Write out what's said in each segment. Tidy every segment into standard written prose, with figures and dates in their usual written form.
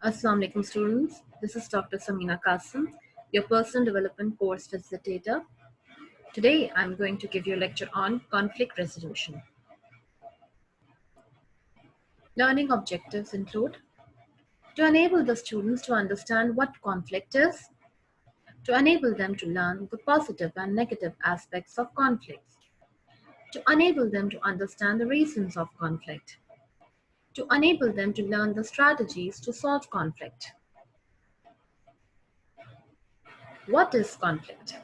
Assalamu alaikum students, this is Dr. Samina Qasim, your personal development course facilitator. Today I'm going to give you a lecture on conflict resolution. Learning objectives include to enable the students to understand what conflict is, to enable them to learn the positive and negative aspects of conflicts, to enable them to understand the reasons of conflict, to enable them to learn the strategies to solve conflict. What is conflict?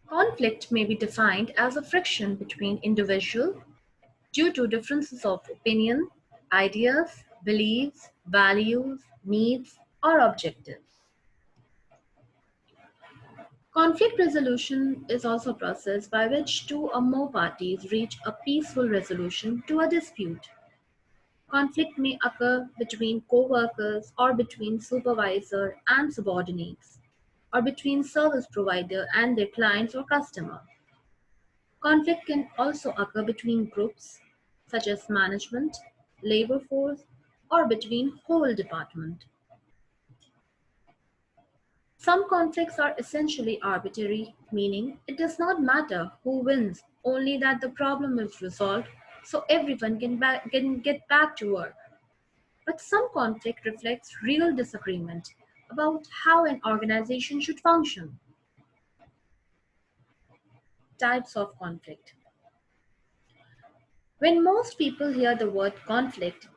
Conflict may be defined as a friction between individuals due to differences of opinion, ideas, beliefs, values, needs, or objectives. Conflict resolution is also a process by which two or more parties reach a peaceful resolution to a dispute. Conflict may occur between co-workers or between supervisor and subordinates, or between service provider and their clients or customer. Conflict can also occur between groups, such as management, labor force, or between whole department. Some conflicts are essentially arbitrary, meaning it does not matter who wins, only that the problem is resolved so everyone can get back to work. But some conflict reflects real disagreement about how an organization should function. Types of conflict. When most people hear the word conflict,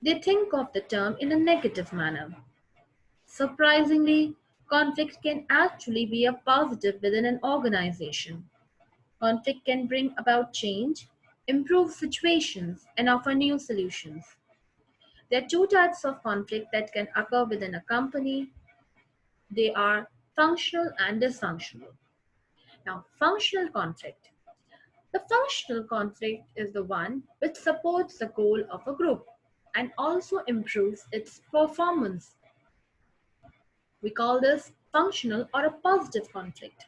they think of the term in a negative manner. Surprisingly, conflict can actually be a positive within an organization. Conflict can bring about change, improve situations, and offer new solutions. There are two types of conflict that can occur within a company. They are functional and dysfunctional. Now, functional conflict. The functional conflict is the one which supports the goal of a group and also improves its performance. We call this functional or a positive conflict.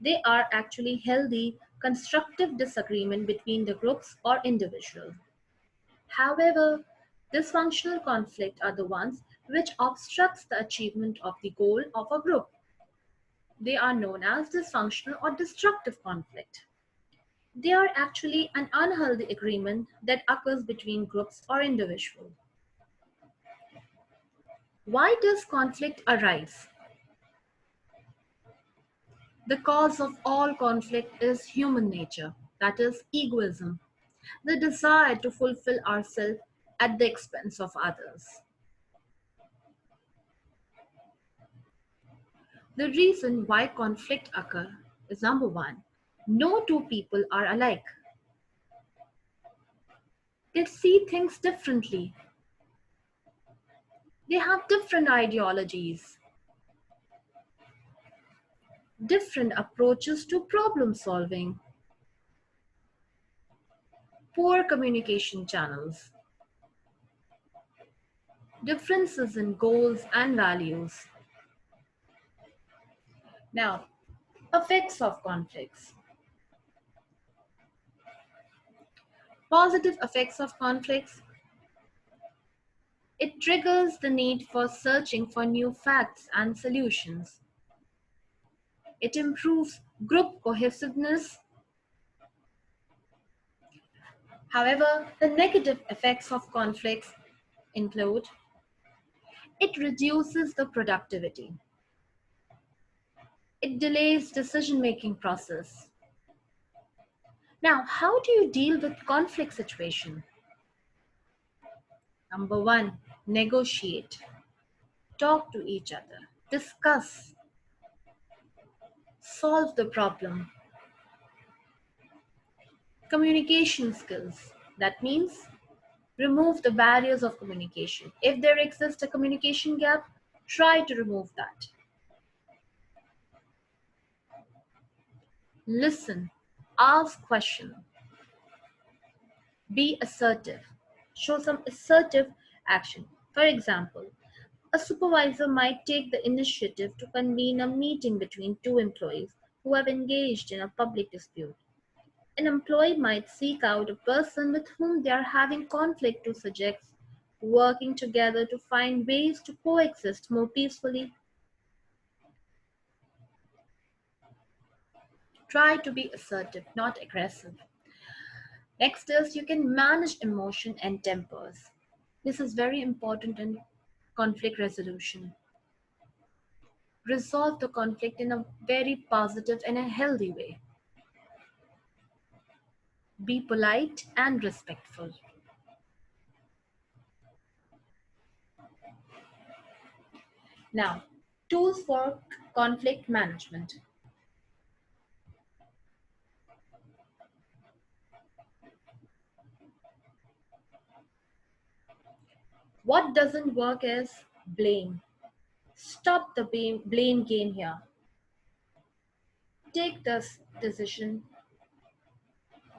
They are actually healthy, constructive disagreement between the groups or individuals. However, dysfunctional conflict are the ones which obstructs the achievement of the goal of a group. They are known as dysfunctional or destructive conflict. They are actually an unhealthy agreement that occurs between groups or individuals. Why does conflict arise? The cause of all conflict is human nature, that is egoism, the desire to fulfill ourselves at the expense of others. The reason why conflict occurs is number one, no two people are alike. They see things differently. They have different ideologies, different approaches to problem solving, poor communication channels, differences in goals and values. Now, effects of conflicts. Positive effects of conflicts. It triggers the need for searching for new facts and solutions. It improves group cohesiveness. However, the negative effects of conflicts include it reduces the productivity. It delays decision-making process. Now, how do you deal with conflict situation? Number one, negotiate. Talk to each other. Discuss. Solve the problem. Communication skills. That means remove the barriers of communication. If there exists a communication gap, try to remove that. Listen. Ask questions. Be assertive. Show some assertive action. For example, a supervisor might take the initiative to convene a meeting between two employees who have engaged in a public dispute. An employee might seek out a person with whom they are having conflict to suggest working together to find ways to coexist more peacefully. Try to be assertive, not aggressive. Next is you can manage emotion and tempers. This is very important in conflict resolution. Resolve the conflict in a very positive and a healthy way. Be polite and respectful. Now, tools for conflict management. What doesn't work is blame. Stop the blame game here. Take this decision.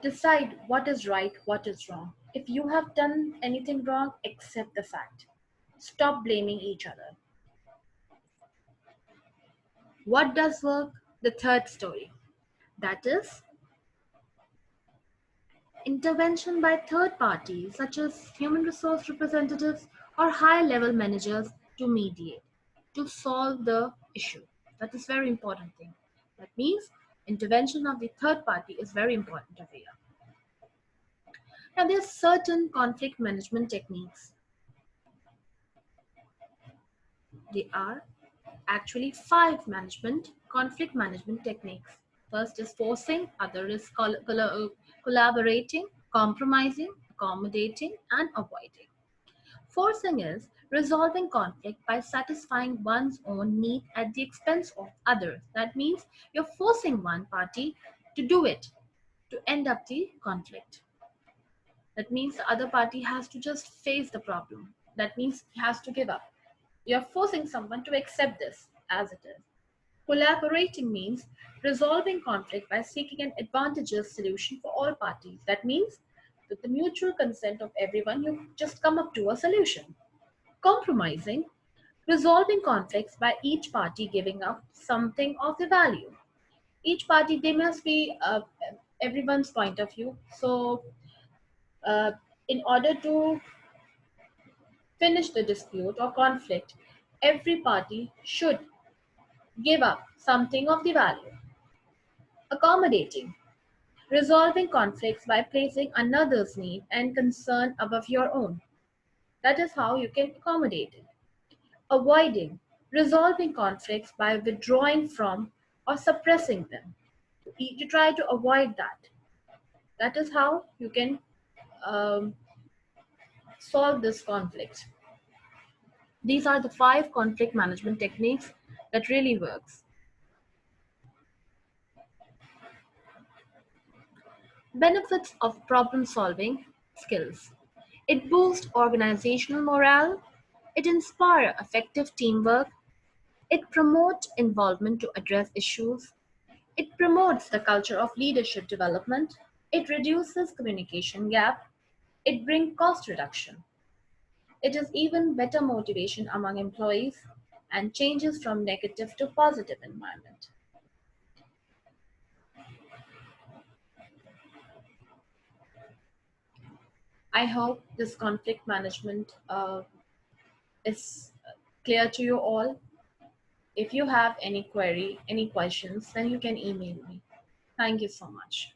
Decide what is right, what is wrong. If you have done anything wrong, accept the fact. Stop blaming each other. What does work? The third story. That is intervention by third parties such as human resource representatives or high level managers to mediate, to solve the issue. That is very important thing. That means intervention of the third party is very important over here. Now there are certain conflict management techniques. There are actually five conflict management techniques. First is forcing, other is collaborating, compromising, accommodating, and avoiding. Forcing is resolving conflict by satisfying one's own need at the expense of others. That means you're forcing one party to do it to end up the conflict. That means the other party has to just face the problem. That means he has to give up. You're forcing someone to accept this as it is. Collaborating means resolving conflict by seeking an advantageous solution for all parties. That means with the mutual consent of everyone, you just come up to a solution. Compromising, resolving conflicts by each party giving up something of the value. Each party, they must be everyone's point of view. So, uh, in order to finish the dispute or conflict, every party should give up something of the value. Accommodating, resolving conflicts by placing another's need and concern above your own. That is how you can accommodate it. Avoiding, resolving conflicts by withdrawing from or suppressing them. You try to avoid that. That is how you can um, solve this conflict. These are the five conflict management techniques that really works. Benefits of problem solving skills. It boosts organizational morale. It inspires effective teamwork. It promotes involvement to address issues. It promotes the culture of leadership development. It reduces communication gap. It brings cost reduction. It is even better motivation among employees and changes from negative to positive environment. I hope this conflict management is clear to you all. If you have any query, any questions, then you can email me. Thank you so much.